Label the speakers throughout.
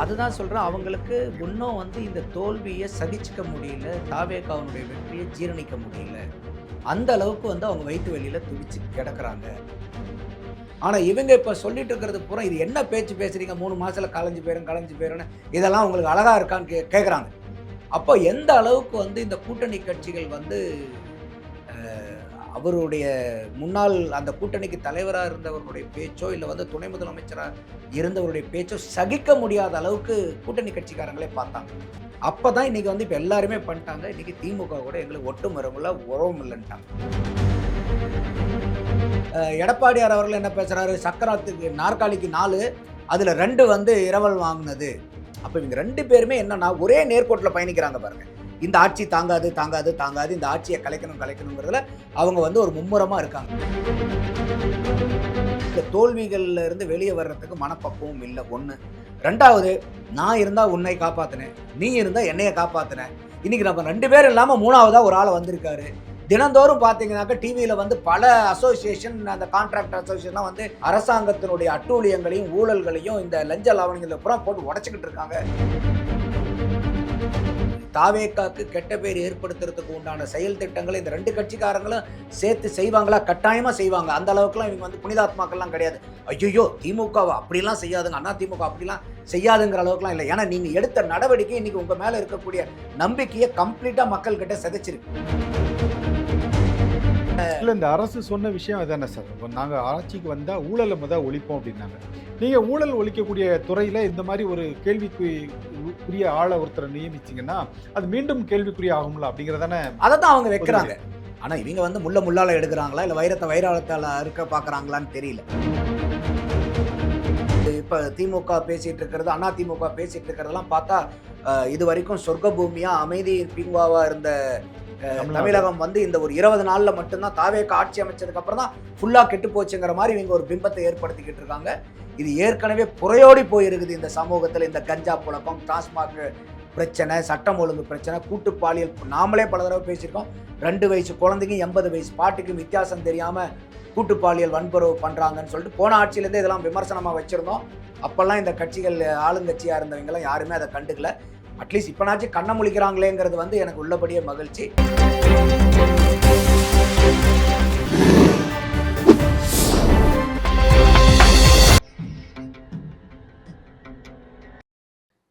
Speaker 1: அதுதான் சொல்றேன். அவங்களுக்கு இன்னும் வந்து இந்த தோல்விய சகிச்சுக்க முடியல. தாவேகாவினுடைய வெற்றிய ஜீரணிக்க முடியல. அந்த அளவுக்கு வந்து அவங்க வயித்து வலியில துடிச்சு கிடக்குறாங்க. ஆனா இவங்க இப்ப சொல்லிட்டு இருக்கிறது பூரா, இது என்ன பேச்சு பேசுறீங்க? 3 மாசத்துல கலைஞ்சு போயிரும், கலைஞ்சு போயிரும்ன்னு. இதெல்லாம் உங்களுக்கு அழகா இருக்கான்னு கேட்கறாங்க. அப்போ எந்த அளவுக்கு வந்து இந்த கூட்டணி கட்சிகள் வந்து அவருடைய முன்னாள் அந்த கூட்டணிக்கு தலைவரா இருந்தவர்களுடைய பேச்சோ, இல்ல வந்து துணை முதலமைச்சரா இருந்தவருடைய பேச்சோ சகிக்க முடியாத அளவுக்கு கூட்டணி கட்சிக்காரங்களே பார்த்தாங்க. அப்பதான் இன்னைக்கு வந்து இப்ப எல்லாருமே பண்ணிட்டாங்க. இன்னைக்கு திமுக கூட எங்களுக்கு ஒட்டும் வரவுல உறவும் இல்லன்ட்டாங்க. எடப்பாடியார் அவர்கள் என்ன பேசுறாரு? சக்கரத்துக்கு நாற்காலிக்கு 4 அதுல 2 வந்து இரவல் வாங்குனது. அப்ப இவங்க 2 பேருமே என்னன்னா ஒரே நேர்கோட்டுல பயணிக்கிறாங்க பாருங்க. இந்த ஆட்சி தாங்காது, தாங்காது, தாங்காது. இந்த ஆட்சிய கலைக்கணும், கலைக்கணும்ங்கிறதுல அவங்க வந்து ஒரு மும்முரமா இருக்காங்க. இந்த தோல்விகள்ல இருந்து வெளிய வர்றதுக்கு மனப்பக்குவம் இல்ல 1. 2வது நான் இருந்தா உன்னை காப்பாத்துனேன். நீ இருந்தா என்னைய காப்பாத்துன. இன்னைக்கு நம்ம 2 பேரும் இல்லாம 3வதா ஒரு ஆள் வந்திருக்காரு. தினந்தோறும் பார்த்தீங்கன்னாக்க டிவியில வந்து பல அசோசியேஷன் அந்த கான்ட்ராக்ட் அசோசியேஷன்லாம் வந்து அரசாங்கத்தினுடைய அட்டூழியங்களையும், ஊழல்களையும் இந்த லஞ்ச லாவணிகளை பூரா போட்டு உடைச்சுக்கிட்டு இருக்காங்க. தாவேக்காக்கு கெட்ட பேர் ஏற்படுத்துறதுக்கு உண்டான செயல் திட்டங்களை இந்த 2 கட்சிக்காரங்களும் சேர்த்து செய்வாங்களா? கட்டாயமா செய்வாங்க. அந்த அளவுக்குலாம் இவங்க வந்து புனிதாத்மாக்கள்லாம் கிடையாது. ஐயையோ! திமுகவா அப்படிலாம் செய்யாதுங்க. அண்ணா திமுக அப்படிலாம் செய்யாதுங்கிற அளவுக்குலாம் இல்ல. ஏன்னா நீங்க எடுத்த நடவடிக்கை இன்னைக்கு உங்க மேல இருக்கக்கூடிய நம்பிக்கையை கம்ப்ளீட்டா மக்கள் கிட்ட சிதைச்சிருக்கு.
Speaker 2: இல்ல இந்த அரசு சொன்ன விஷயம் அதானே சார். நாங்க ஆட்சிக்கு வந்தா ஊழலை ஒழிப்போம் அப்படின்னாங்க. நீங்க ஊழல் ஒழிக்கக்கூடிய துறையில இந்த மாதிரி ஒரு கேள்விக்குரிய ஆளை ஒருத்தரை நியமிச்சீங்கன்னா அது மீண்டும் கேள்விக்குரிய ஆகும்ல அப்படிங்கறதானே.
Speaker 1: அதைத்தான் அவங்க வைக்கிறாங்க. ஆனா இவங்க வந்து முள்ளால எடுக்கிறாங்களா இல்ல வைரத்தை வைராலத்தால அறுக்க பாக்குறாங்களான்னு தெரியல. இப்ப திமுக பேசிட்டு இருக்கிறது, அண்ணா திமுக பேசிட்டு இருக்கிறதெல்லாம் பார்த்தா இது வரைக்கும் சொர்க்க பூமியா அமைதி பின்வாவா இருந்த தமிழகம் வந்து இந்த ஒரு 20 நாள்ல மட்டும்தான் தாவேக ஆட்சி அமைச்சதுக்கு அப்புறம் தான் ஃபுல்லா கெட்டு போச்சுங்கிற மாதிரி இவங்க ஒரு பிம்பத்தை ஏற்படுத்திக்கிட்டு இருக்காங்க. இது ஏற்கனவே புறையோடி போயிருக்குது இந்த சமூகத்தில். இந்த கஞ்சா புழக்கம், டாஸ்மாக் பிரச்சனை, சட்டம் ஒழுங்கு பிரச்சனை, கூட்டு பாலியல். நாமளே பல தடவை பேசியிருக்கோம். 2 வயசு குழந்தைங்க 80 வயசு பாட்டுக்கும் வித்தியாசம் தெரியாம கூட்டு பாலியல் வன்புறவு பண்றாங்கன்னு சொல்லிட்டு போன ஆட்சியிலேருந்து இதெல்லாம் விமர்சனமா வச்சிருந்தோம். அப்பெல்லாம் இந்த கட்சிகள் ஆளுங்கட்சியா இருந்தவங்கலாம் யாருமே அதை கண்டுக்கல. அட்லீஸ்ட் இப்பனாச்சும் கண்ணை முழிக்கிறாங்களேங்கிறது வந்து எனக்கு உள்ளபடியே மகிழ்ச்சி.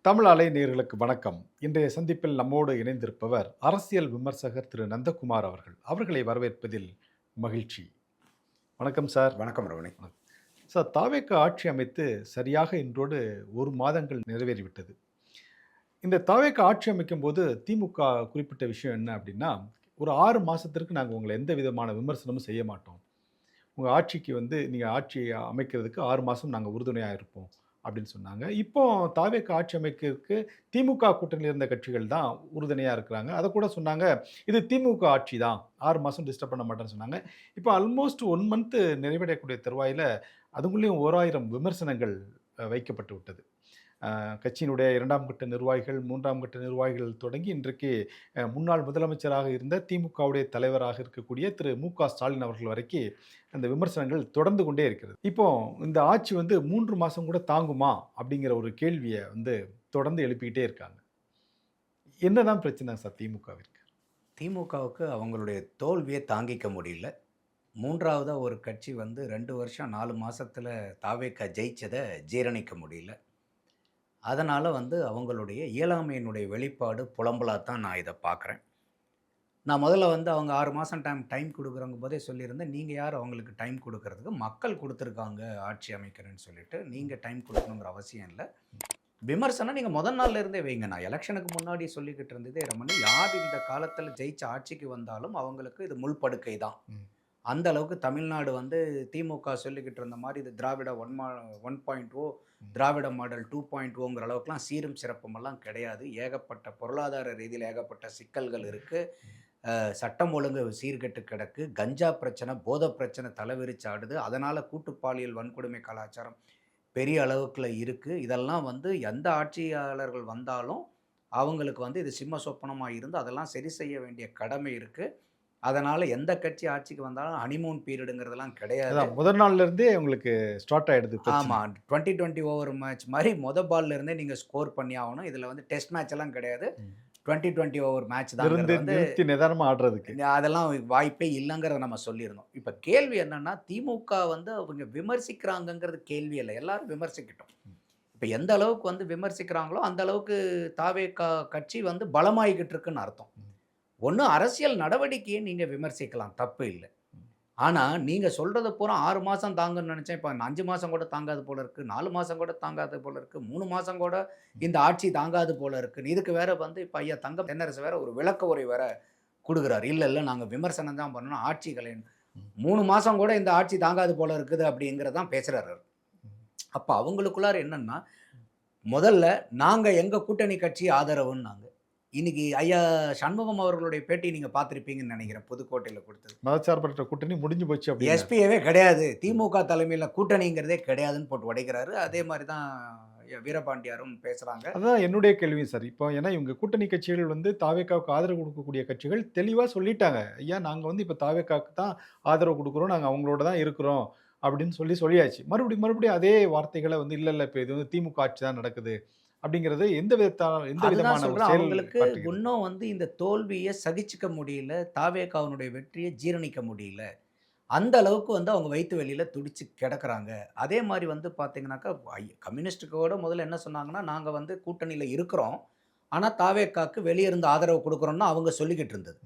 Speaker 2: தமிழ் அலை நேயர்களுக்கு வணக்கம். இன்றைய சந்திப்பில் நம்மோடு இணைந்திருப்பவர் அரசியல் விமர்சகர் திரு நந்தகுமார் அவர்கள். அவர்களை வரவேற்பதில் மகிழ்ச்சி. வணக்கம் சார்.
Speaker 1: வணக்கம் ரவணி.
Speaker 2: சார், தாவேக ஆட்சி அமைத்து சரியாக இன்றோடு 1 மாதங்கள் நிறைவேறிவிட்டது. இந்த தாவேக ஆட்சி அமைக்கும் போது திமுக குறிப்பிட்ட விஷயம் என்ன அப்படின்னா, ஒரு 6 மாதத்திற்கு நாங்கள் உங்களை எந்த விதமான விமர்சனமும் செய்ய மாட்டோம். உங்கள் ஆட்சிக்கு நீங்கள் ஆட்சி அமைக்கிறதுக்கு 6 மாதம் நாங்கள் உறுதுணையாக இருப்போம் அப்படின்னு சொன்னாங்க. இப்போ தாவேக ஆட்சி அமைக்கிறதுக்கு திமுக கூட்டணியில் இருந்த கட்சிகள் தான் உறுதுணையாக இருக்கிறாங்க. அதை கூட சொன்னாங்க, இது திமுக ஆட்சி தான், 6 மாதம் டிஸ்டர்ப் பண்ண மாட்டேன்னு சொன்னாங்க. இப்போ ஆல்மோஸ்ட் 1 மந்த் நிறைவடையக்கூடிய தருவாயில் அதுக்குள்ளேயும் 1000 விமர்சனங்கள் வைக்கப்பட்டு விட்டது. கட்சியினுடைய 2ஆம் கட்ட நிர்வாகிகள், 3ஆம் கட்ட நிர்வாகிகள் தொடங்கி இன்றைக்கு முன்னாள் முதலமைச்சராக இருந்த திமுகவுடைய தலைவராக இருக்கக்கூடிய திரு மு.க. ஸ்டாலின் அவர்கள் வரைக்கும் அந்த விமர்சனங்கள் தொடர்ந்து கொண்டே இருக்கிறது. இப்போ இந்த ஆட்சி 3 மாதம் கூட தாங்குமா அப்படிங்கிற ஒரு கேள்வியை தொடர்ந்து எழுப்பிக்கிட்டே இருக்காங்க. என்னதான் பிரச்சனை சார் திமுகவிற்கு?
Speaker 1: திமுகவுக்கு அவங்களுடைய தோல்வியை தாங்கிக்க முடியல. 3வதா ஒரு கட்சி 2 வருஷம் 4 மாசத்துல தாவேக ஜெயிச்சதை ஜீரணிக்க முடியல. அதனால் அவங்களுடைய இயலாமையினுடைய வெளிப்பாடு புலம்பலாக தான் நான் இதை பார்க்குறேன். நான் முதல்ல அவங்க 6 மாதம் டைம் கொடுக்குறவங்க போதே சொல்லியிருந்தேன், நீங்கள் யார் அவங்களுக்கு டைம் கொடுக்கறதுக்கு? மக்கள் கொடுத்துருக்காங்க ஆட்சி அமைக்கிறேன்னு சொல்லிட்டு. நீங்கள் டைம் கொடுக்கணுங்கிற அவசியம் இல்லை. விமர்சனம் நீங்கள் முதல் நாள்ல இருந்தே வைங்க. நான் எலெக்ஷனுக்கு முன்னாடி சொல்லிக்கிட்டு இருந்ததே ரமணி, யார் இந்த காலத்தில் ஜெயிச்ச ஆட்சிக்கு வந்தாலும் அவங்களுக்கு இது முள்படுக்கை தான். அந்த அளவுக்கு தமிழ்நாடு திமுக சொல்லிக்கிட்டு இருந்த மாதிரி இது திராவிட 1.0, திராவிட மாடல் 2.0ங்கிற அளவுக்குலாம் சீரும் சிறப்புமெல்லாம் கிடையாது. ஏகப்பட்ட பொருளாதார ரீதியில் ஏகப்பட்ட சிக்கல்கள் இருக்குது. சட்டம் ஒழுங்கு சீர்கெட்டு கிடக்கு. கஞ்சா பிரச்சனை, போதை பிரச்சனை தலைவிரிச்சாடுது. அதனால் கூட்டுப்பாலியல் வன்கொடுமை கலாச்சாரம் பெரிய அளவுக்குள்ள இருக்குது. இதெல்லாம் எந்த ஆட்சியாளர்கள் வந்தாலும் அவங்களுக்கு இது சிம்ம சொப்பனமாக இருந்து அதெல்லாம் சரி செய்ய வேண்டிய கடமை இருக்குது. அதனால எந்த கட்சி ஆட்சிக்கு வந்தாலும் ஹனிமூன் பீரியடுங்கிறதெல்லாம் கிடையாது.
Speaker 2: அதான் முதல் நாள்ல இருந்தே உங்களுக்கு ஸ்டார்ட் ஆயிடுது பிரச்சனை.
Speaker 1: ஆமா. 2020 ஓவர் மேட்ச் மாரி பால்ல இருந்தே நீங்க ஸ்கோர் பண்ணி ஆகணும். இதுல வந்து டெஸ்ட் மேட்ச் எல்லாம் கிடையாது.
Speaker 2: ம்.
Speaker 1: 2020 ஓவர் மேட்ச்
Speaker 2: இருந்து
Speaker 1: தாங்கிறது வந்து
Speaker 2: நிறுத்தி நிதானமா ஆடுறதுக்கு.
Speaker 1: அதெல்லாம் வாய்ப்பே இல்லங்கிறத நம்ம சொல்லியிருந்தோம். இப்ப கேள்வி என்னன்னா, திமுக வந்து அவங்க விமர்சிக்கிறாங்கங்கிறது கேள்வி இல்ல. எல்லாரும் விமர்சிக்கட்டும். இப்ப எந்த அளவுக்கு வந்து விமர்சிக்கிறாங்களோ, அந்த அளவுக்கு தாவேகா கட்சி வந்து பலமாயிக்கிட்டு இருக்குன்னு அர்த்தம். ஒண்ணு அரசியல் நடவடிக்கையை நீங்க விமர்சிக்கலாம். தப்பு இல்ல. ஆனா, நீங்க சொல்றது பூரா 6 மாசம் தாங்கும்ன்னு நெனச்சேன். இப்ப 5 மாசம் கூட தாங்காது போல இருக்கு. 4 மாசம் கூட தாங்காது போல இருக்கு. 3 மாசம் கூட இந்த ஆட்சி தாங்காது போல இருக்குன்னு. இதுக்கு வேற வந்து இப்ப ஐயா தங்கம் தென்னரசு வேற ஒரு விளக்க உரை வேற குடுக்குறாரு. இல்ல நாங்க விமர்சனம் தான் பண்ணணும். ஆட்சி கலைன்னு. 3 மாசம் கூட இந்த ஆட்சி தாங்காது போல இருக்குது அப்படிங்கிறத தான் பேசுறாரு அவரு. அப்ப அவங்களுக்குள்ளார என்னன்னா, முதல்ல நாங்க எங்க கூட்டணி கட்சி ஆதரவுன்னாங்க. இன்னைக்கு ஐயா சண்முகம் அவர்களுடைய பேட்டி நீங்க பார்த்திருப்பீங்கன்னு நெனைக்கிறேன். புதுக்கோட்டையில குடுத்தது.
Speaker 2: மதச்சார்பற்ற கூட்டணி முடிஞ்சு போச்சு அப்படின்னு.
Speaker 1: எஸ்பிஏவே கிடையாது. திமுக தலைமையில கூட்டணிங்கிறதே கிடையாதுன்னு போட்டு உடைக்கிறாரு. அதே மாரி தான் வீரபாண்டியாரும் பேசுறாங்க.
Speaker 2: அதான் என்னுடைய கேள்வியும் சார். இப்போ ஏன்னா இவங்க கூட்டணி கட்சிகள் வந்து தாவேகாவுக்கு ஆதரவு கொடுக்கக்கூடிய கட்சிகள் தெளிவா சொல்லிட்டாங்க. ஐயா நாங்க வந்து இப்ப தாவேகாவுக்கு தான் ஆதரவு குடுக்குறோம். நாங்க அவங்களோட தான் இருக்கிறோம் அப்படின்னு சொல்லியாச்சு. மறுபடியும் அதே வார்த்தைகள வந்து இல்ல இப்ப இது வந்து திமுக ஆட்சி தான் நடக்குது. அப்படிங்கிறது எந்த
Speaker 1: அதுதான்
Speaker 2: விதமான ஒரு
Speaker 1: சொல்றேன்.
Speaker 2: செயல்
Speaker 1: அவங்களுக்கு
Speaker 2: காட்டுகிறது?
Speaker 1: இன்னும் வந்து இந்த தோல்விய சகிச்சுக்க முடியல. தாவேகாவினுடைய வெற்றிய ஜீரணிக்க முடியல. அந்த அளவுக்கு வந்து அவங்க வயித்து வலியில துடிச்சு கிடக்குறாங்க. அதே மாரி வந்து பார்த்தீங்கன்னாக்கா, கம்யூனிஸ்ட்டுகளோட முதல்ல என்ன சொன்னாங்கன்னா, நாங்க வந்து கூட்டணியில இருக்கிறோம். ஆனா தாவேகாக்கு வெளிய இருந்து ஆதரவு குடுக்குறோம்னு அவங்க சொல்லிக்கிட்டு இருந்தது.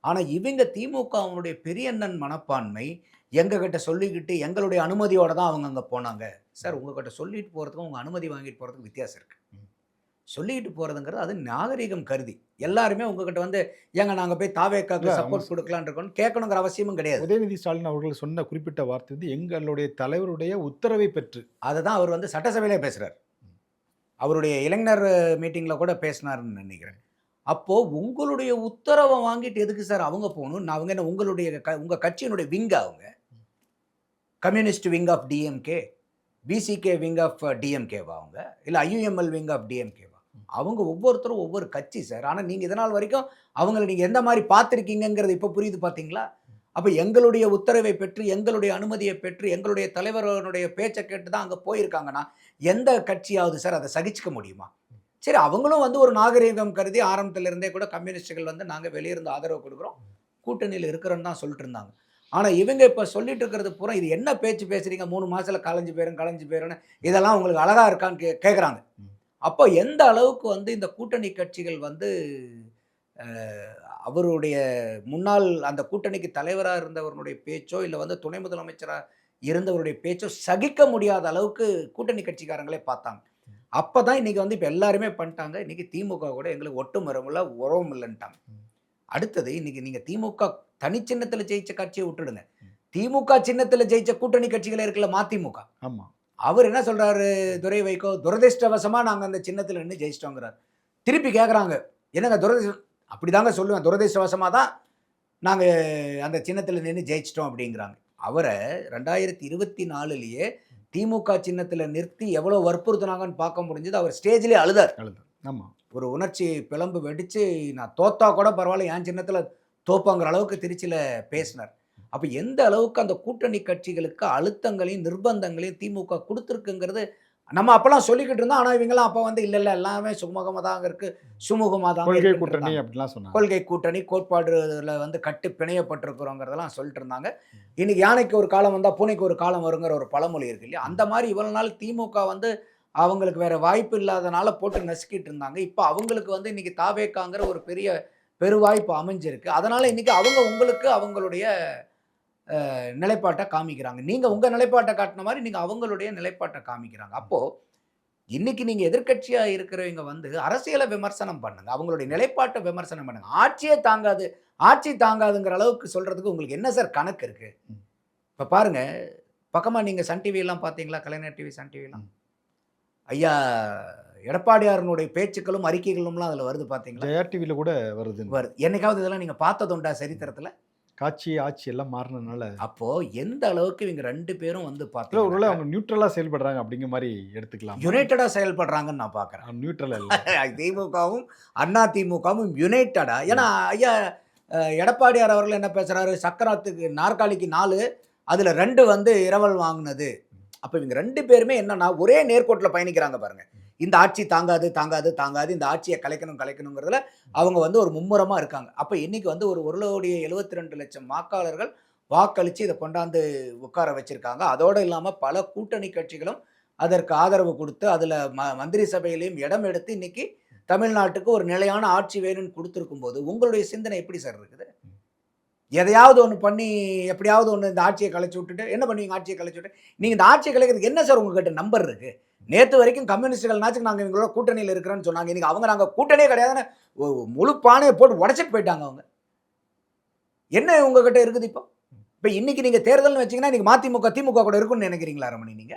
Speaker 1: ஆனா இவங்க திமுகவினுடைய பெரியண்ணன் மனப்பான்மை, எங்ககிட்ட சொல்லிக்கிட்டு எங்களுடைய அனுமதியோட தான் அவங்க அங்க போனாங்க. சார் உங்ககிட்ட சொல்லிட்டு போறதுக்கும், உங்க அனுமதி வாங்கிட்டு போறதுக்கும் வித்தியாசம் இருக்கு. சொல்லிட்டு போறதுங்கிறது அது நாகரீகம் கருதி. எல்லாருமே உங்ககிட்ட வந்து, ஏங்க நாங்க போய் தாவேகாக்கு
Speaker 2: இல்ல அவங்க
Speaker 1: சப்போர்ட் குடுக்கலாம்னு இருக்கோம்னு கேட்கணுங்கிற அவசியமும் கிடையாது.
Speaker 2: உதயநிதி ஸ்டாலின் அவர்கள் சொன்ன குறிப்பிட்ட வார்த்தை வந்து எங்களுடைய தலைவருடைய உத்தரவை பெற்று.
Speaker 1: அததான் அவர் வந்து சட்டசபையிலே பேசுறாரு. அவருடைய இளைஞர் மீட்டிங்ல கூட பேசினாருன்னு நினைக்கிறேன். அப்போ உங்களுடைய உத்தரவ வாங்கிட்டு எதுக்கு சார் அவங்க போணும்? அவங்க என்ன உங்களுடைய உங்க கட்சியினுடைய விங்கா அவங்க? Communist wing of DMK, VCK wing of டிஎம்கேவா அவங்க? இல்ல ஐயுஎம்எல் விங் ஆஃப் டிஎம்கேவா? அவங்க ஒவ்வொருத்தரும் ஒவ்வொரு கட்சி சார். ஆனா நீங்க இதனால் வரைக்கும் அவங்கள நீங்க எந்த மாரி பார்த்திருக்கீங்கங்கிறது இப்ப புரியுது பார்த்தீங்களா? அப்ப எங்களுடைய உத்தரவை பெற்று, எங்களுடைய அனுமதிய பெற்று, எங்களுடைய தலைவருடைய பேச்ச கேட்டு தான் அங்க போயிருக்காங்கன்னா, எந்த கட்சியாவது சார் அத சகிச்சுக்க முடியுமா? சரி அவங்களும் வந்து ஒரு நாகரீகம் கருதி ஆரம்பத்துல இருந்தே கூட கம்யூனிஸ்டுகள் வந்து நாங்க வெளிய இருந்து ஆதரவு குடுக்குறோம். கூட்டணியில இருக்கிறோம்னு தான் சொல்லிட்டு இருந்தாங்க. ஆனா இவங்க இப்ப சொல்லிட்டு இருக்கிறது பூரா இது என்ன பேச்சு பேசுறீங்க? 3 மாசத்துல கலைஞ்சு போயிரும்னு இதெல்லாம் உங்களுக்கு அழகா இருக்கான்னு கேட்கறாங்க. அப்போ எந்த அளவுக்கு வந்து இந்த கூட்டணி கட்சிகள் வந்து அ அவருடைய முன்னாள் அந்த கூட்டணிக்கு தலைவரா இருந்தவருடைய பேச்சோ, இல்ல வந்து துணை முதலமைச்சரா இருந்தவருடைய பேச்சோ சகிக்க முடியாத அளவுக்கு கூட்டணி கட்சிக்காரங்களே பார்த்தாங்க. அப்பதான் இன்னைக்கு வந்து இப்ப எல்லாருமே பண்ணிட்டாங்க. இன்னைக்கு திமுக கூட எங்களுக்கு ஒட்டும் இல்ல, உறவும் இல்லன்ட்டாங்க. அடுத்தது இன்னைக்கு நீங்க திமுக தனி சின்னத்துல ஜெயிச்ச கட்சிய விட்டுடுங்க. திமுக சின்னத்துல ஜெயிச்ச கூட்டணி கட்சிகளே இருக்குல்ல மதிமுக.
Speaker 2: ஆமா.
Speaker 1: அவர் என்ன சொல்றாரு துரை வைகோ, துரதிர்ஷ்டவசமா நாங்க அந்த சின்னத்துல நின்னு ஜெயிச்சிட்டோங்கிறார். திருப்பி கேட்கறாங்க. என்னங்க அப்படிதாங்க சொல்லுவேன். துரதிர்ஷ்டவசமா தான் நாங்க அந்த சின்னத்துல நின்னு ஜெயிச்சிட்டோம் அப்படிங்கிறாங்க. அவர 2024லயே திமுக சின்னத்துல நிறுத்தி எவ்வளவு வற்புறுத்துனாங்கன்னு பார்க்க முடிஞ்சது. அவர் ஸ்டேஜ்லயே அழுதார்.
Speaker 2: ஆமா.
Speaker 1: ஒரு உணர்ச்சி பிளம்பு வெடிச்சு, நான் தோத்தா கூட பரவாயில்ல, என் சின்னத்துல தோப்போங்கிற அளவுக்கு திருச்சியில பேசினார். அப்ப எந்த அளவுக்கு அந்த கூட்டணி கட்சிகளுக்கு அழுத்தங்களையும், நிர்பந்தங்களையும் திமுக குடுத்திருக்குங்கிறது நம்ம அப்பலாம் சொல்லிக்கிட்டு இருந்தோம். ஆனா இவங்கலாம் அப்ப வந்து இல்ல எல்லாமே சுமூகமா தான் இருக்கு. சுமூகமா தான்
Speaker 2: கொள்கை கூட்டணி அப்படிலாம் சொன்னாங்க.
Speaker 1: கொள்கை கூட்டணி கோட்பாடுல வந்து கட்டு பிணையப்பட்டிருக்கிறோங்கிறதெல்லாம் சொல்லிட்டு இருந்தாங்க. இன்னைக்கு யானைக்கு ஒரு காலம் வந்தா பூனைக்கு ஒரு காலம் வருங்கிற ஒரு பழமொழி இருக்கு இல்லையா? அந்த மாரி இவ்வளவு நாள் திமுக வந்து அவங்களுக்கு வேற வாய்ப்பு இல்லாதனால போட்டு நசுக்கிட்டு இருந்தாங்க. இப்ப அவங்களுக்கு வந்து இன்னைக்கு தாவேகாங்கிற ஒரு பெரிய பெருவாய்ப்பு அமைஞ்சிருக்கு. அதனால இன்னைக்கு அவங்க உங்களுக்கு அவங்களுடைய நிலைப்பாட்ட காமிக்கிறாங்க. நீங்க உங்க நிலைப்பாட்ட காட்டுன மாரி நீங்க அவங்களுடைய நிலைப்பாட்ட காமிக்கிறாங்க. அப்போ இன்னைக்கு நீங்க எதிர்க்கட்சியா இருக்கிறவங்க வந்து அரசியல விமர்சனம் பண்ணுங்க. அவங்களுடைய நிலைப்பாட்ட விமர்சனம் பண்ணுங்க. ஆட்சியே தாங்காது, ஆட்சி தாங்காதுங்கிற அளவுக்கு சொல்றதுக்கு உங்களுக்கு என்ன சார் கணக்கு இருக்கு? இப்ப பாருங்க, பக்கமா நீங்க சன் டிவி எல்லாம் பார்த்தீங்களா? கலைஞர் டிவி, சன் டிவிலாம். ஐயா எடப்பாடியாரனுடைய பேச்சுக்களும், அறிக்கைகளும்லாம் அதுல வருது பார்த்தீங்களா?
Speaker 2: ஜெயா டிவில கூட வருது.
Speaker 1: என்னைக்காவது இதெல்லாம் நீங்க பார்த்ததுண்டா சரித்திரத்துல?
Speaker 2: காட்சி, ஆட்சி எல்லாம் மாறுனனால.
Speaker 1: அப்போ எந்த அளவுக்கு இவங்க 2 பேரும் வந்து
Speaker 2: ஒருவேளை
Speaker 1: பார்த்தீங்கன்னா,
Speaker 2: அவங்க நியூட்ரலா செயல்படுறாங்க அப்படிங்கிற மாரி எடுத்துக்கலாம்.
Speaker 1: யுனைட்டடா செயல்படுறாங்கன்னு நான் பார்க்குறேன்.
Speaker 2: நியூட்ரல் இல்ல.
Speaker 1: திமுகவும், அதிமுகவும் யுனைட்டடா. ஏன்னா ஐயா எடப்பாடியார் அவர்கள் என்ன பேசுறாரு, சக்கரத்துக்கு நாற்காலிக்கு 4 அதுல 2 வந்து இரவல் வாங்குனது. அப்ப இவங்க 2 பேருமே என்னன்னா, ஒரே நேர்கோட்டுல பயணிக்கிறாங்க பாருங்க. இந்த ஆட்சி தாங்காது, தாங்காது, தாங்காது. இந்த ஆட்சிய கலைக்கணும், கலைக்கணுங்கிறதுல அவங்க வந்து ஒரு மும்முரமா இருக்காங்க. அப்ப இன்னைக்கு வந்து ஒரு 1,72,00,000 வாக்காளர்கள் வாக்களிச்சு இத கொண்டாந்து உட்கார வச்சிருக்காங்க. அதோட இல்லாம பல கூட்டணி கட்சிகளும் அதற்கு ஆதரவு குடுத்து, அதுல மந்திரி சபையிலயும் இடம் எடுத்து இன்னைக்கு தமிழ்நாட்டுக்கு ஒரு நிலையான ஆட்சி வேணும்னு குடுத்திருக்கும்போது, உங்களுடைய சிந்தனை எப்படி சார் இருக்குது? எதையாவது ஒண்ணு பண்ணி, எப்படியாவது ஒண்ணு இந்த ஆட்சிய கலைச்சு விட்டுட்டு, என்ன பண்ணுவீங்க ஆட்சிய கலைச்சு விட்டு? நீங்க இந்த ஆட்சிய கலைக்கிறதுக்கு என்ன சார் உங்ககிட்ட நம்பர் இருக்கு? நேத்து வரைக்கும் கம்யூனிஸ்ட்கள்னாச்சும் நாங்க இவங்களோட கூட்டணியில இருக்கிறோம்னு சொன்னாங்க. இன்னைக்கு அவங்க நாங்க கூட்டணியே கிடையாதுன்னு முழு பானைய போட்டு உடைச்சுட்டு போயிட்டாங்க அவங்க. என்ன உங்ககிட்ட இருக்குது இப்போ? இப்ப இன்னைக்கு நீங்க தேர்தல்னு வச்சீங்கன்னா, இன்னைக்கு மதிமுக, திமுக கூட இருக்கும்னு நினைக்கிறீங்களா ரமணி நீங்க?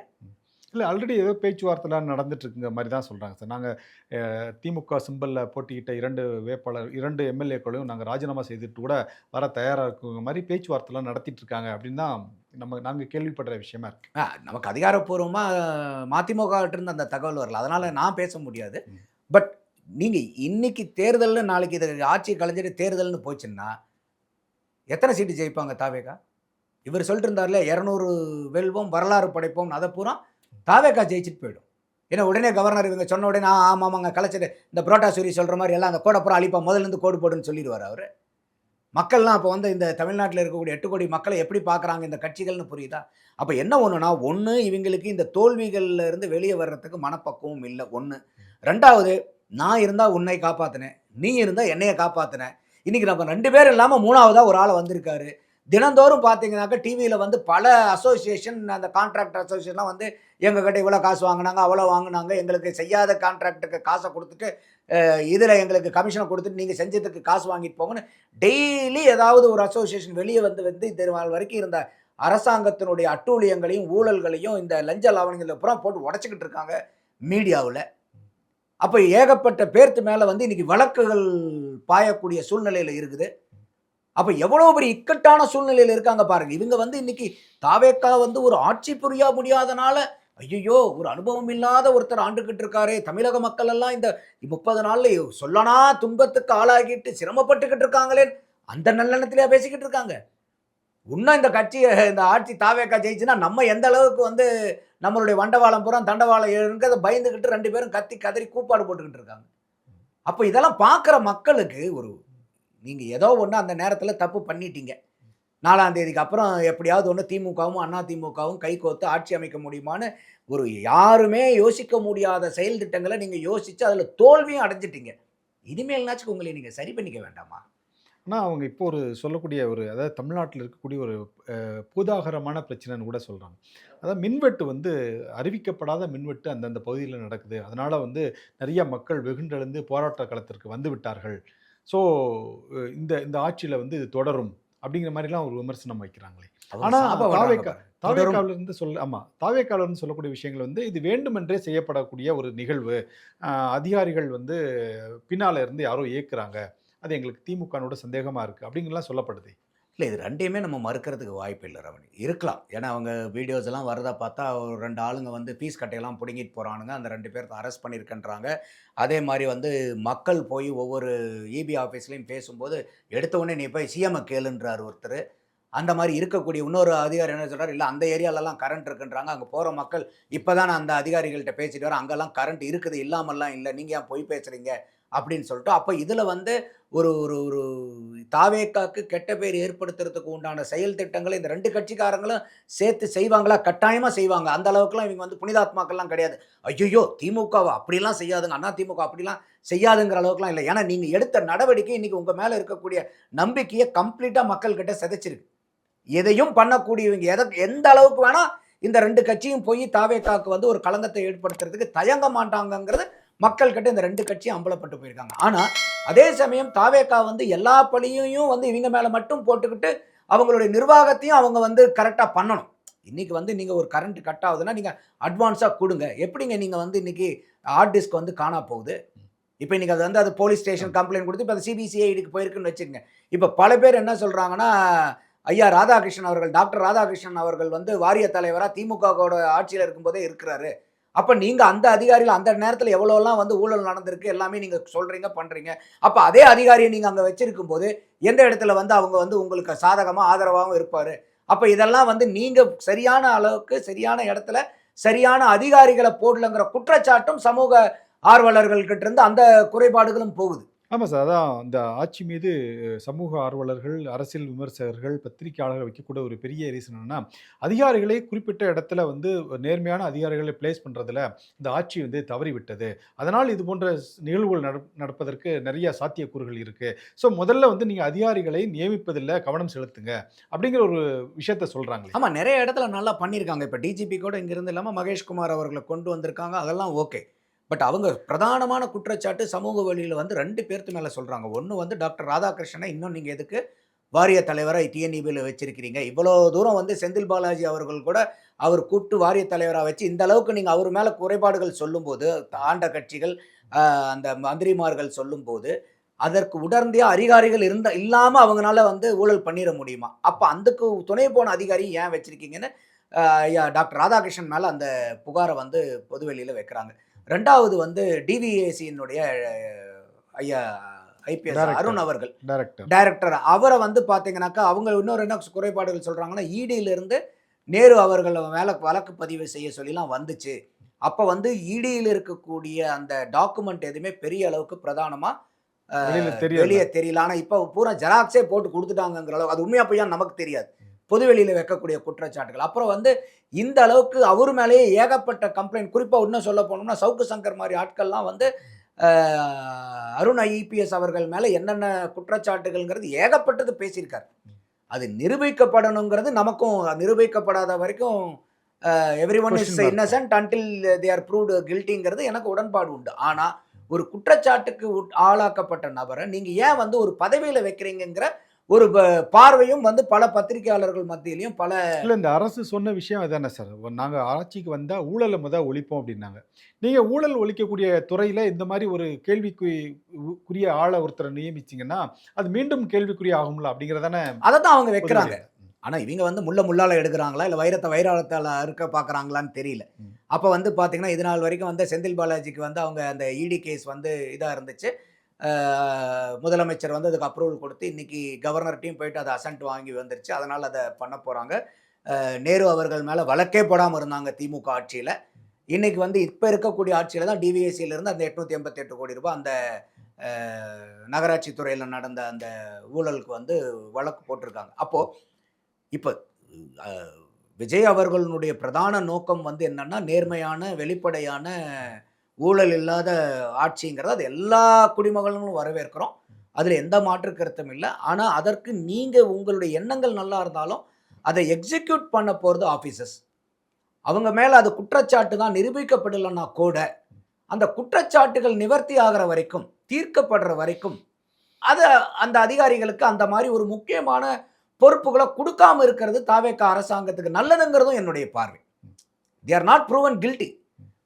Speaker 2: இல்ல ஆல்ரெடி ஏதோ பேச்சுவார்த்தைலாம் நடந்துட்டு இருக்குங்கிற மாரி தான் சொல்றாங்க சார். நாங்க திமுக சிம்பல்ல போட்டியிட்ட 2 வேட்பாளர் 2 எம்எல்ஏக்களையும் நாங்க ராஜினாமா செய்துட்டு கூட வர தயாரா இருக்குங்கிற மாரி பேச்சுவார்த்தைலாம் நடத்திட்டு இருக்காங்க அப்படின்னு தான் நாங்க கேள்விப்படுற விஷயமா இருக்கு.
Speaker 1: நமக்கு அதிகாரப்பூர்வமா மதிமுகட்ட இருந்து அந்த தகவல் வரல. அதனால நான் பேச முடியாது.
Speaker 2: ம்.
Speaker 1: பட் நீங்க இன்னைக்கு தேர்தல்னு நாளைக்கு இது ஆட்சி கலைஞ்சிட்டு தேர்தல்னு போச்சுன்னா, எத்தன சீட்டு ஜெயிப்பாங்க தாவேகா? இவர் சொல்லிட்டு இருந்தார்ல 200 வெல்வோம், வரலாறு படைப்போம். அத பூரா தாவேகா ஜெயிச்சுட்டு போயிடும். ஏன்னா உடனே கவர்னர் இவங்க சொன்ன உடனே ஆமாமாங்க கலைச்சிட்டு இந்த புரோட்டா சூரி சொல்ற மாரி எல்லாம் அந்த கோட பூரா அழிப்போம். முதல்ல இருந்து கோடு போடுன்னு சொல்லிருவாரு அவரு. மக்கள்லாம் அப்போ வந்து இந்த தமிழ்நாட்டில இருக்கக்கூடிய 8 கோடி மக்களை எப்படி பார்க்குறாங்க இந்த கட்சிகள்னு புரியுதா? அப்ப என்ன ஒண்ணுனா, ஒண்ணு இவங்களுக்கு இந்த தோல்விகள்ல இருந்து வெளிய வர்றதுக்கு மனப்பக்குவம் இல்ல, 1. 2வது நான் இருந்தா உன்னை காப்பாத்துனேன். நீ இருந்தா என்னைய காப்பாத்துன. இன்னைக்கு நம்ம 2 பேரும் இல்லாம 3வதா ஒரு ஆள் வந்திருக்காரு. தினந்தோறும் பார்த்தீங்கன்னாக்க டிவியில வந்து பல அசோசியேஷன் அந்த கான்ட்ராக்ட் அசோசியேஷன்லாம் வந்து எங்ககிட்ட இவ்வளோ காசு வாங்குனாங்க, அவ்வளோ வாங்குனாங்க. எங்களுக்கு செய்யாத கான்ட்ராக்ட்டுக்கு காச குடுத்துட்டு, இதில எங்களுக்கு கமிஷன குடுத்துட்டு நீங்க செஞ்சதுக்கு காசு வாங்கிட்டு போங்கன்னு டெய்லி ஏதாவது ஒரு அசோசியேஷன் வெளிய வந்து வந்து இது நாள் வரைக்கும் இருந்த அரசாங்கத்தினுடைய அட்டூழியங்களையும், ஊழல்களையும் இந்த லஞ்ச லாவணிகள பூரா போட்டு உடைச்சுக்கிட்டு இருக்காங்க மீடியாவுல. அப்ப ஏகப்பட்ட பேர்த்து மேல வந்து இன்னைக்கு வழக்குகள் பாயக்கூடிய சூழ்நிலையில இருக்குது. அப்ப எவ்வளவு பெரிய இக்கட்டான சூழ்நிலையில இருக்காங்க பாருங்க. இவங்க வந்து இன்னைக்கு தாவேக்கா வந்து ஒரு ஆட்சி புரிய முடியாதனால, ஐய்யய்யோ! ஒரு அனுபவம் இல்லாத ஒருத்தர் ஆண்டுகிட்டு இருக்காரே! தமிழக மக்கள் எல்லாம் இந்த 30 நாள்ல சொல்லனா துன்பத்துக்கு ஆளாகிட்டு சிரமப்பட்டுக்கிட்டு இருக்காங்களேன்னு, அந்த நல்லெண்ணத்திலயா பேசிக்கிட்டு இருக்காங்க? இன்னும் இந்த கட்சி இந்த ஆட்சி தாவேக்கா ஜெயிச்சுன்னா, நம்ம எந்த அளவுக்கு வந்து நம்மளுடைய வண்டவாளம் பூரா தண்டவாளம் ஏறுங்கிறத பயந்துகிட்டு 2 பேரும் கத்தி கதறி கூப்பாடு போட்டுக்கிட்டு இருக்காங்க. அப்ப இதெல்லாம் பார்க்குற மக்களுக்கு ஒரு நீங்க ஏதோ ஒண்ணு அந்த நேரத்துல தப்பு பண்ணிட்டீங்க. 4ஆம் தேதிக்கு அப்புறம் எப்படியாவது ஒண்ணு திமுகவும், அதிமுகவும் கைகோர்த்து ஆட்சி அமைக்க முடியுமான்னு ஒரு யாருமே யோசிக்க முடியாத செயல் திட்டங்கள நீங்க யோசிச்சு அதுல தோல்வியும் அடைஞ்சுட்டீங்க. இனிமேல்னாச்சும் உங்களை நீங்க சரி பண்ணிக்க வேண்டாமா?
Speaker 2: ஆனா அவங்க இப்போ ஒரு சொல்லக்கூடிய ஒரு அதாவது தமிழ்நாட்டில இருக்கக்கூடிய ஒரு பூதாகரமான பிரச்சனைன்னு கூட சொல்றாங்க. அதாவது மின்வெட்டு வந்து அறிவிக்கப்படாத மின்வெட்டு அந்தந்த பகுதியில நடக்குது. அதனால வந்து நெறைய மக்கள் வெகுண்டெழுந்து போராட்ட களத்திற்கு வந்து விட்டார்கள். ஸோ இந்த இந்த ஆட்சியில வந்து இது தொடரும். அப்படிங்கிற மாரிலாம் ஒரு விமர்சனம் வைக்கிறாங்களே.
Speaker 1: அவங்க
Speaker 2: ஆனா
Speaker 1: சாபம் விடுறாங்க பாருங்க. தொடரும்.
Speaker 2: தாவேக்கால இருந்து சொல்லக்கூடிய விஷயங்கள் வந்து இது வேண்டுமென்றே செய்யப்படக்கூடிய ஒரு நிகழ்வு. அ அதிகாரிகள் வந்து பின்னால இருந்து யாரோ இயக்குறாங்க. அது எங்களுக்கு திமுகனோட சந்தேகமா இருக்கு. அப்படின்னுலாம் சொல்லப்படுதே.
Speaker 1: இல்ல இது 2யுமே நம்ம மறுக்கிறதுக்கு வாய்ப்பு இல்ல ரமணி. இருக்கலாம். ஏன்னா அவங்க வீடியோஸ் எல்லாம் வரத பார்த்தா ஒரு 2 ஆளுங்க வந்து ஃபீஸ் கட்டையெல்லாம் புடுங்கிட்டு போறானுங்க. அந்த 2 பேர்த்த அரெஸ்ட் பண்ணியிருக்கேன்றாங்க. அதே மாரி வந்து மக்கள் போய் ஒவ்வொரு ஈபி ஆஃபீஸ்லயும் பேசும்போது, எடுத்த உடனே நீ போய் சிஎம்ம கேளுன்றாரு ஒருத்தரு. அந்த மாரி இருக்கக்கூடிய இன்னொரு அதிகாரி என்ன சொல்றாரு, இல்ல அந்த ஏரியாலலாம் கரண்ட் இருக்குன்றாங்க. அங்க போற மக்கள் இப்ப தான் நான் அந்த அதிகாரிகள்ட்ட பேசிட்டு வரேன். அங்கலாம் கரண்ட் இருக்குது, இல்லாமல்லாம் இல்ல. நீங்க ஏன் பொய் பேசுறீங்க? அப்படின்னு சொல்லிட்டு, அப்ப இதுல வந்து ஒரு ஒரு ஒரு தாவேக்காக்கு கெட்ட பேர் ஏற்படுத்துறதுக்கு உண்டான செயல் திட்டங்கள இந்த 2 கட்சிக்காரங்களும் சேர்த்து செய்வாங்களா? கட்டாயமா செய்வாங்க. அந்த அளவுக்குலாம் இவங்க வந்து புனிதாத்மாக்கள்லாம் கிடையாது. ஐய்யய்யோ! திமுகவா அப்படிலாம் செய்யாதுங்க. அதிமுக அப்படிலாம் செய்யாதுங்கிற அளவுக்குலாம் இல்ல. ஏன்னா நீங்க எடுத்த நடவடிக்கை இன்னைக்கு உங்க மேல இருக்கக்கூடிய நம்பிக்கைய கம்ப்ளீட்டா மக்கள்கிட்ட சிதைச்சிருக்கு. எதையும் பண்ணக்கூடியவங்க எந்த அளவுக்கு வேணா இந்த 2 கட்சியும் போய் தாவேக்காவுக்கு வந்து ஒரு களங்கத்தை ஏற்படுத்துறதுக்கு தயங்க மாட்டாங்கங்கிறது மக்கள்கிட்ட இந்த 2 கட்சியும் அம்பலப்பட்டு போயிருக்காங்க. ஆனா, அதே சமயம் தாவேக்கா வந்து எல்லா பழியையும் வந்து இவங்க மேல மட்டும் போட்டுக்கிட்டு, அவங்களுடைய நிர்வாகத்தையும் அவங்க வந்து கரெக்ட்டா பண்ணணும். இன்னைக்கு வந்து நீங்க ஒரு கரண்ட் கட் ஆகுதுன்னா, நீங்க அட்வான்ஸா குடுங்க. எப்படிங்க நீங்க வந்து இன்னைக்கு ஹார்ட் டிஸ்க் வந்து காணா போகுது? இப்ப இன்னைக்கு அது வந்து அது போலீஸ் ஸ்டேஷன் கம்ப்ளைண்ட் குடுத்து, இப்ப அது சிபிசிஐடிக்கு போயிருக்குன்னு வச்சுக்கங்க. இப்ப பல பேர் என்ன சொல்றாங்கன்னா, ஐயா ராதாகிருஷ்ணன் அவர்கள், டாக்டர் ராதாகிருஷ்ணன் அவர்கள் வந்து வாரிய தலைவரா திமுகவோட ஆட்சியில இருக்கும்போதே இருக்கிறாரு. அப்ப நீங்க அந்த அதிகாரிகள் அந்த நேரத்துல எவ்வளோலாம் வந்து ஊழல் நடந்திருக்கு எல்லாமே நீங்க சொல்றீங்க, பண்றீங்க. அப்ப அதே அதிகாரிய நீங்க அங்க வச்சிருக்கும்போது, எந்த இடத்துல வந்து அவங்க வந்து உங்களுக்கு சாதகமா, ஆதரவாவும் இருப்பாரு. அப்ப இதெல்லாம் வந்து நீங்க சரியான அளவுக்கு, சரியான இடத்துல, சரியான அதிகாரிகள போடலங்கிற குற்றச்சாட்டும் சமூக ஆர்வலர்கள் கிட்ட இருந்து அந்த குறைபாடுகளும் போகுது.
Speaker 2: ஆமா சார். அதான் இந்த ஆட்சி மீது சமூக ஆர்வலர்கள், அரசியல் விமர்சகர்கள், பத்திரிகையாளர்கள் வைக்கக்கூடிய ஒரு பெரிய ரீசன் என்னன்னா, அதிகாரிகளை குறிப்பிட்ட இடத்துல வந்து நேர்மையான அதிகாரிகளை பிளேஸ் பண்றதுல இந்த ஆட்சி வந்து தவறிவிட்டது. அதனால் இது போன்ற நிகழ்வுகள் நடப்பதற்கு நெறைய சாத்தியக்கூறுகள் இருக்கு. ஸோ முதல்ல வந்து நீங்க அதிகாரிகளை நியமிப்பதில கவனம் செலுத்துங்க. அப்படிங்கிற ஒரு விஷயத்த சொல்றாங்களே.
Speaker 1: ஆமா, நெறைய இடத்துல நல்லா பண்ணியிருக்காங்க. இப்ப டிஜிபி கூட இங்கிருந்து இல்லாம மகேஷ்குமார் அவர்கள கொண்டு வந்திருக்காங்க. அதெல்லாம் ஓகே. பட் அவங்க பிரதானமான குற்றச்சாட்டு சமூக வழியில வந்து 2 பேர்த்து மேல சொல்றாங்க. ஒண்ணு வந்து டாக்டர் ராதாகிருஷ்ணன இன்னும் நீங்க எதுக்கு வாரிய தலைவரா டிஎன்இபில வச்சிருக்கிறீங்க? இவ்வளோ தூரம் வந்து செந்தில் பாலாஜி அவர்கள் கூட அவர் கூப்பிட்டு வாரிய தலைவரா வச்சு, இந்த அளவுக்கு நீங்க அவர் மேல குறைபாடுகள் சொல்லும்போது, ஆண்ட கட்சிகள், அந்த மந்திரிமார்கள் சொல்லும்போது, அதற்கு உடந்தையா அதிகாரிகள் இல்லாம அவங்கனால வந்து ஊழல் பண்ணிற முடியுமா? அப்ப அதுக்கு துணை போன அதிகாரி ஏன் வச்சிருக்கீங்கன்னு, ஐயா டாக்டர் ராதாகிருஷ்ணன் மேல அந்த புகார வந்து பொதுவெளியில வைக்கிறாங்க. 2வது வந்து டிவிஎஸ்சியினுடைய ஐயா ஐபிஎஸ்
Speaker 2: டைரக்டர்
Speaker 1: அருண் அவர்கள்.
Speaker 2: டைரக்டர்.
Speaker 1: டைரக்டர் அவர வந்து பார்த்தீங்கன்னாக்கா, அவங்க இன்னொரு என்ன குறைபாடுகள் சொல்றாங்கன்னா, இடியிலிருந்து நேரு அவர்கள மேல வழக்கு பதிவு செய்ய சொல்லிலாம் வந்துச்சு. அப்ப வந்து இடியில இருக்கக்கூடிய அந்த டாக்குமெண்ட் எதுவுமே பெரிய அளவுக்கு பிரதானமா
Speaker 2: வெளியில தெரியல.
Speaker 1: வெளிய தெரியல. ஆனா இப்ப பூரா ஜெராக்ஸே போட்டு குடுத்துட்டாங்கங்கிற அளவு அது உண்மையா பொய்யான்னு நமக்கு தெரியாது. பொதுவெளியில வைக்கக்கூடிய குற்றச்சாட்டுகள். அப்புறம் வந்து இந்த அளவுக்கு அவரு மேலேயே ஏகப்பட்ட கம்ப்ளைண்ட் குறிப்பா இன்னும் சொல்ல போனோம்னா, சவுக்கு சங்கர் மாரி ஆட்கள்லாம் வந்து அ அருண் ஐபிஎஸ் அவர்கள் மேல என்னென்ன குற்றச்சாட்டுகள்ங்கிறது ஏகப்பட்டது பேசியிருக்காரு. அது நிரூபிக்கப்படணுங்கிறது நமக்கும் நிரூபிக்கப்படாத வரைக்கும் எவரிஒன் இஸ்
Speaker 2: கொஸ்டின் மார்க் தான்.
Speaker 1: Innocent until they are proved கில்ட்டிங்கிறது எனக்கு உடன்பாடு உண்டு. ஆனா, ஒரு குற்றச்சாட்டுக்கு ஆளாக்கப்பட்ட நபர நீங்க ஏன் வந்து ஒரு பதவியில வைக்கிறீங்கங்கிற ஒரு பார்வையும் வந்து பல பத்திரிகையாளர்கள் மத்தியிலயும் பல
Speaker 2: இல்ல இந்த அரசு சொன்ன விஷயம் அதானே சார். நாங்க ஆட்சிக்கு வந்தா ஊழல ஒழிப்போம் அப்டின்னாங்க. நீங்க ஊழல் ஒழிக்கக்கூடிய துறையில இந்த மாரி ஒரு கேள்விக்குரிய ஆள ஒருத்தர நியமிச்சீங்கன்னா, அது மீண்டும் கேள்விக்குறி ஆகும்ல அப்படிங்கிறது தானே
Speaker 1: அதத்தான் அவங்க வைக்கிறாங்க.
Speaker 2: பொதுவெளியில.
Speaker 1: ஆனா, இவங்க வந்து முள்ள முள்ளால எடுக்குறாங்களா? இல்ல வைரத்த வைராலத்தால அறுக்க பார்க்குறாங்களான்னு தெரியல.
Speaker 2: ம்.
Speaker 1: அப்ப வந்து பார்த்தீங்கன்னா, இது நாள் வரைக்கும் வந்து செந்தில் பாலாஜிக்கு வந்து அவங்க அந்த இடி கேஸ் வந்து இதா இருந்துச்சு. ஆ முதலமைச்சர் வந்து அதுக்கு அப்ரூவல் குடுத்து, இன்னைக்கு கவர்னர்ட்டயும் போயிட்டு அது அசென்ட் வாங்கி வந்துருச்சு. அதனால அத பண்ண போறாங்க. நேரு அவர்கள் மேல வழக்கே போடாம இருந்தாங்க திமுக ஆட்சியில. இன்னைக்கு வந்து இப்ப இருக்கக்கூடிய ஆட்சியில தான் டிவிஎஸ்சில இருந்து அந்த ரூ. 888,00,00,000 அந்த அ நகராட்சி துறையில நடந்த அந்த ஊழலுக்கு வந்து வழக்கு போட்டிருக்காங்க. அப்போ இப்ப அ விஜய் அவர்களுடைய பிரதான நோக்கம் வந்து என்னன்னா, நேர்மையான, வெளிப்படையான, ஊழல் இல்லாத ஆட்சிங்கிறது அது எல்லா குடிமகன்களும் வரவேற்கிறோம். அதுல எந்த மாற்று கருத்தும் இல்ல. ஆனா, அதற்கு நீங்க உங்களுடைய எண்ணங்கள் நல்லா இருந்தாலும், அத எக்ஸிக்யூட் பண்ண போறது ஆபீசர்ஸ். அவங்க மேல அது குற்றச்சாட்டு தான் நிரூபிக்கப்படலன்னா கூட, அந்த குற்றச்சாட்டுகள் நிவர்த்தி ஆகுற வரைக்கும், தீர்க்கப்படுற வரைக்கும், அத அந்த அதிகாரிகளுக்கு அந்த மாரி ஒரு முக்கியமான பொறுப்புகள குடுக்காம இருக்கிறது தாவேகா அரசாங்கத்துக்கு நல்லதுங்கிறதும் என்னுடைய பார்வை. They are not proven guilty.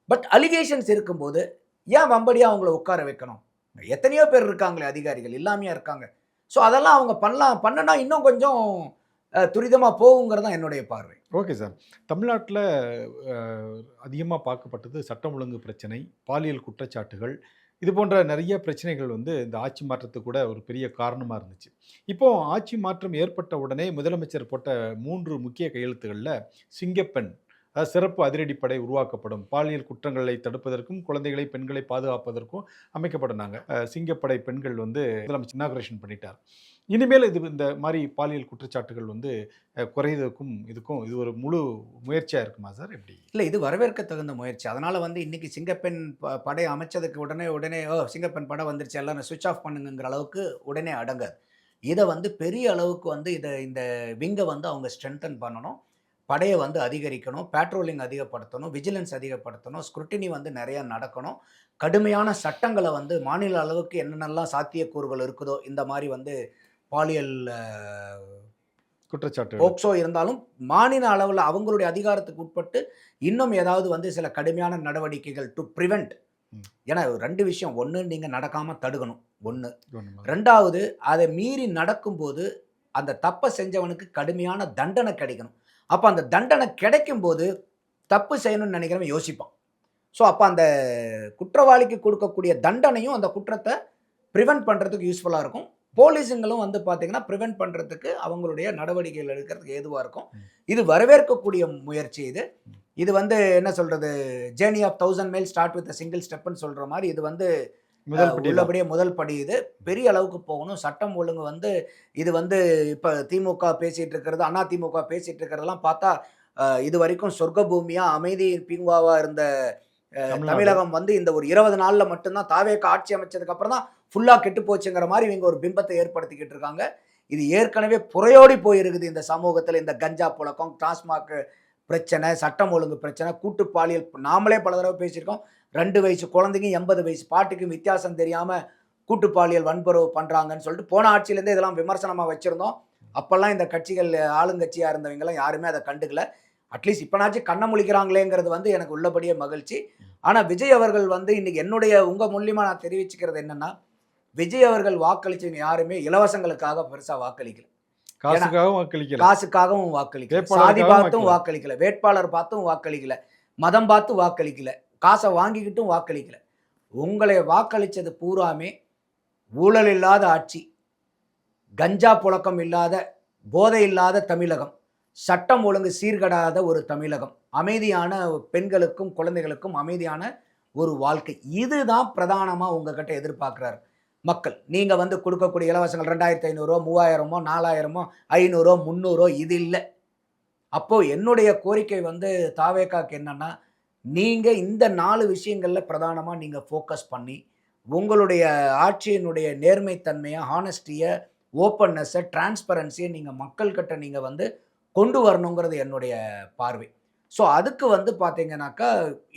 Speaker 1: But allegations இருக்கும்போது, ஏன் வம்படியா அவங்கள உட்கார வைக்கணும்? எத்தனையோ பேர் இருக்காங்களே அதிகாரிகள், இல்லாமயா இருக்காங்க? ஸோ அதெல்லாம் அவங்க பண்ணலாம். பண்ணுனா இன்னும் கொஞ்சம் துரிதமா போகுங்கிறது தான் என்னுடைய பார்வை.
Speaker 2: Okay sir. தமிழ்நாட்ல அ அதிகமா பார்க்கப்பட்டது சட்டம் ஒழுங்கு பிரச்சனை, பாலியல் குற்றச்சாட்டுகள், இது போன்ற நெறைய பிரச்சனைகள் வந்து இந்த ஆட்சி மாற்றத்துக்கு கூட ஒரு பெரிய காரணமா இருந்துச்சு. இப்போ ஆட்சி மாற்றம் ஏற்பட்ட உடனே முதலமைச்சர் போட்ட 3 முக்கிய கையெழுத்துகள்ல சிங்கப்பெண், அதாவது சிறப்பு அதிரடிப்படை உருவாக்கப்படும். பாலியல் குற்றங்களை தடுப்பதற்கும், குழந்தைகளை, பெண்களை பாதுகாப்பதற்கும் அமைக்கப்படும். சிங்கப்படை பெண்கள் வந்து முதலமைச்சர் இனாகுரேஷன் பண்ணிட்டார். இனிமேல் இந்த மாரி பாலியல் குற்றச்சாட்டுகள் வந்து குறையதற்கும் இதுக்கும் இது ஒரு முழு முயற்சியா இருக்குமா சார்? எப்படி?
Speaker 1: இல்ல இது வரவேற்க தகுந்த முயற்சி. அதனால வந்து இன்னைக்கு சிங்கப்பெண் படை அமைச்சதுக்கு உடனே உடனே சிங்கப்பெண் படம் வந்துருச்சு எல்லாரும் ஸ்விட்ச் ஆஃப் பண்ணுங்கங்கிற அளவுக்கு உடனே அடங்காது. இத வந்து பெரிய அளவுக்கு வந்து இந்த விங்க வந்து அவங்க ஸ்ட்ரெங்தன் பண்ணணும். படைய வந்து அதிகரிக்கணும். பேட்ரோலிங் அதிகப்படுத்தணும். விஜிலன்ஸ் அதிகப்படுத்தணும். ஸ்க்ரூட்டினி வந்து நெறைய நடக்கணும். கடுமையான சட்டங்கள வந்து மாநில அளவுக்கு என்னென்னலாம் சாத்தியக்கூறுகள் இருக்குதோ, இந்த மாரி வந்து பாலியல்
Speaker 2: குற்றச்சாட்டுகள்.
Speaker 1: போக்சோ இருந்தாலும் மாநில அளவுல அவங்களுடைய அதிகாரத்துக்கு உட்பட்டு இன்னும் ஏதாவது வந்து சில கடுமையான நடவடிக்கைகள் டூ பிரிவென்ட்.
Speaker 2: ம்.
Speaker 1: ஏன்னா 2 விஷயம். 1 நீங்க நடக்காம தடுக்கணும். 1.
Speaker 2: ஒண்ணுமா?
Speaker 1: 2வது அத மீறி நடக்கும்போது, அந்த தப்ப செஞ்சவனுக்கு கடுமையான தண்டனை கிடைக்கணும். அப்ப அந்த தண்டனை கிடைக்கும்போது, தப்பு செய்யணும்னு நெனைக்கிறவன் யோசிப்பான். ஸோ அப்போ அந்த குற்றவாளிக்கு கொடுக்கக்கூடிய தண்டனையும் அந்த குற்றத்தை ப்ரிவென்ட் பண்ணுறதுக்கு யூஸ்ஃபுல்லாக இருக்கும். போலீஸுங்களும் வந்து பார்த்தீங்கன்னா, ப்ரிவென்ட் பண்ணுறதுக்கு அவங்களுடைய நடவடிக்கைகள் எடுக்கிறதுக்கு ஏதுவா இருக்கும். இது வரவேற்கக்கூடிய முயற்சி இது. இது வந்து என்ன சொல்றது, journey of 1000 mile start with a single ஸ்டெப்ன்னு சொல்ற மாரி இது வந்து
Speaker 2: முதல் படி தான்.
Speaker 1: உள்ளபடியே முதல் படி இது. பெரிய அளவுக்கு போகணும். சட்டம் ஒழுங்கு வந்து இது வந்து இப்ப திமுக பேசிட்டு இருக்கிறது, அதிமுக பேசிட்டு இருக்கிறதெல்லாம் பார்த்தா, இதுவரைக்கும் சொர்க்க பூமியா, அமைதி பூங்காவா இருந்த
Speaker 2: தமிழ்நாடு.
Speaker 1: தமிழகம் வந்து இந்த ஒரு 20 நாள்ல மட்டும் தான் தாவேகா ஆட்சி அமைச்சதுக்கு அப்புறம் தான் ஃபுல்லா கெட்டு போச்சுங்கிற மாரி இவங்க ஒரு பிம்பத்தை ஏற்படுத்திக்கிட்டு இருக்காங்க. இது ஏற்கனவே புரையோடி போயிருக்குது இந்த சமூகத்துல. இந்த கஞ்சா புழக்கம், டாஸ்மாக் பிரச்சனை, சட்டம் ஒழுங்கு பிரச்சனை, கூட்டு பாலியல் நாமளே பல தடவை பேசியிருக்கோம். 2 வயசு குழந்தைங்க 80 வயசு பாட்டிக்கும் வித்தியாசம் தெரியாம கூட்டு பாலியல் வன்புறவு பண்றாங்கன்னு சொல்லிட்டு போன ஆட்சியிலேருந்தே இதெல்லாம் விமர்சனமா வச்சிருந்தோம். அப்பெல்லாம் இந்த கட்சிகள் ஆளுங்கட்சியா இருந்தவங்கலாம் யாருமே அதை கண்டுக்கல. அட்லீஸ்ட் இப்பனாச்சும் கண்ண முழிக்கிறாங்களேங்கிறது வந்து எனக்கு உள்ளபடியே மகிழ்ச்சி. ஆனா விஜய் அவர்கள் வந்து இன்னைக்கு என்னுடைய உங்க மூலியமா நான் தெரிவிச்சுக்கிறது என்னன்னா, விஜய் அவர்கள் வாக்களிச்சவங்க யாருமே இலவசங்களுக்காக பெருசா வாக்களிக்கல. ஏன்னா
Speaker 2: காசுக்காகவும் வாக்களிக்கல.
Speaker 1: காசுக்காகவும் வாக்களிக்கல. சாதி
Speaker 2: வேட்பாளருக்காகவும்
Speaker 1: பார்த்தும்
Speaker 2: வாக்களிக்கல.
Speaker 1: வாக்களிக்கல. வேட்பாளர் பார்த்தும் வாக்களிக்கல. மதம் பார்த்து வாக்களிக்கல. காச வாங்கிக்கிட்டும் வாக்களிக்கல. உங்களை வாக்களிச்சது பூராமே ஊழல் இல்லாத ஆட்சி, கஞ்சா புழக்கம் இல்லாத, போதை இல்லாத தமிழகம், சட்டம் ஒழுங்கு சீர்கெடாத ஒரு தமிழகம், அமைதியான பெண்களுக்கும், குழந்தைகளுக்கும் அமைதியான ஒரு வாழ்க்கை. இதுதான் பிரதானமா உங்ககிட்ட எதிர்பார்க்கிறார் மக்கள். நீங்க வந்து கொடுக்கக்கூடிய இலவசங்கள் 2500 3000 4000 500 300 இது இல்ல. அப்போ என்னுடைய கோரிக்கை வந்து தாவேகாக்கு என்னன்னா, நீங்க இந்த 4 விஷயங்கள்ல பிரதானமா நீங்க ஃபோக்கஸ் பண்ணி, உங்களுடைய ஆட்சியினுடைய நேர்மைத்தன்மைய, ஹானஸ்டிய, ஓப்பன்னஸ, டிரான்ஸ்பரன்சிய நீங்க மக்கள்கிட்ட நீங்க வந்து கொண்டு வரணுங்கிறது என்னுடைய பார்வை. ஸோ அதுக்கு வந்து பார்த்தீங்கன்னாக்கா,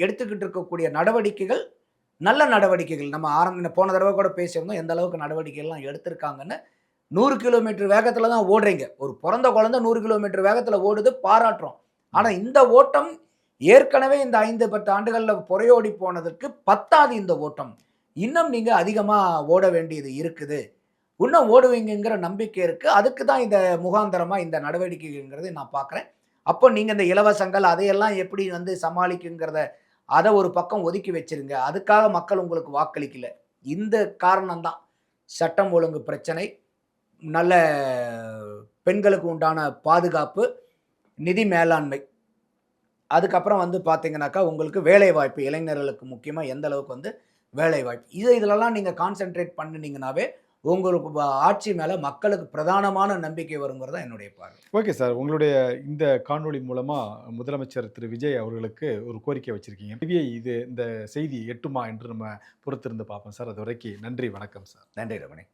Speaker 1: எடுத்துக்கிட்டு இருக்கக்கூடிய நடவடிக்கைகள் நல்ல நடவடிக்கைகள். நம்ம போன தடவ கூட பேசியிருந்தோம். எந்த அளவுக்கு நடவடிக்கைகள்லாம் எடுத்திருக்காங்கன்னு. 100 கிலோமீட்டர் வேகத்தில தான் ஓடுறீங்க. ஒரு பொறந்த குழந்தை 100 கிலோமீட்டர் வேகத்தில ஓடுது, பாராட்டுறோம். ஆனா இந்த ஓட்டம் ஏற்கனவே இந்த 5, 10 ஆண்டுகள்ல புரையோடி போனதற்கு பத்தாது இந்த ஓட்டம். இன்னும் நீங்க அதிகமா ஓட வேண்டியது இருக்குது. இன்னும் ஓடுவீங்கங்கிற நம்பிக்கை இருக்கு. அதுக்கு தான் இந்த முகாந்தரமா இந்த நடவடிக்கைங்கிறத நான் பார்க்குறேன். அப்போ நீங்க இந்த இலவசங்கள் அதையெல்லாம் எப்படி வந்து சமாளிக்குங்கிறத அத ஒரு பக்கம் ஒதுக்கி வச்சிருங்க. அதுக்காக மக்கள் உங்களுக்கு வாக்களிக்கல. இந்த காரணம் தான். சட்டம் ஒழுங்கு பிரச்சனை, நல்ல பெண்களுக்கு உண்டான பாதுகாப்பு, நிதி மேலாண்மை. அதுக்கப்புறம் வந்து பார்த்தீங்கன்னாக்கா, உங்களுக்கு வேலைவாய்ப்பு இளைஞர்களுக்கு முக்கியமா எந்த அளவுக்கு வந்து வேலைவாய்ப்பு. இதுலலாம் நீங்க கான்சன்ட்ரேட் பண்ணுனீங்கனாவே, உங்களுக்கு ஆட்சி மேல மக்களுக்கு பிரதானமான நம்பிக்கை வருங்கிறது தான் என்னுடைய பார்வை.
Speaker 2: Okay sir. உங்களுடைய இந்த காணொளி மூலமா முதலமைச்சர் திரு விஜய் அவர்களுக்கு ஒரு கோரிக்கை வச்சிருக்கீங்க. இந்த செய்தி எட்டுமா என்று நம்ம பொறுத்திருந்து பார்ப்போம் சார். அதுவரைக்கும் நன்றி, வணக்கம் சார்.
Speaker 1: நன்றி ரமணி.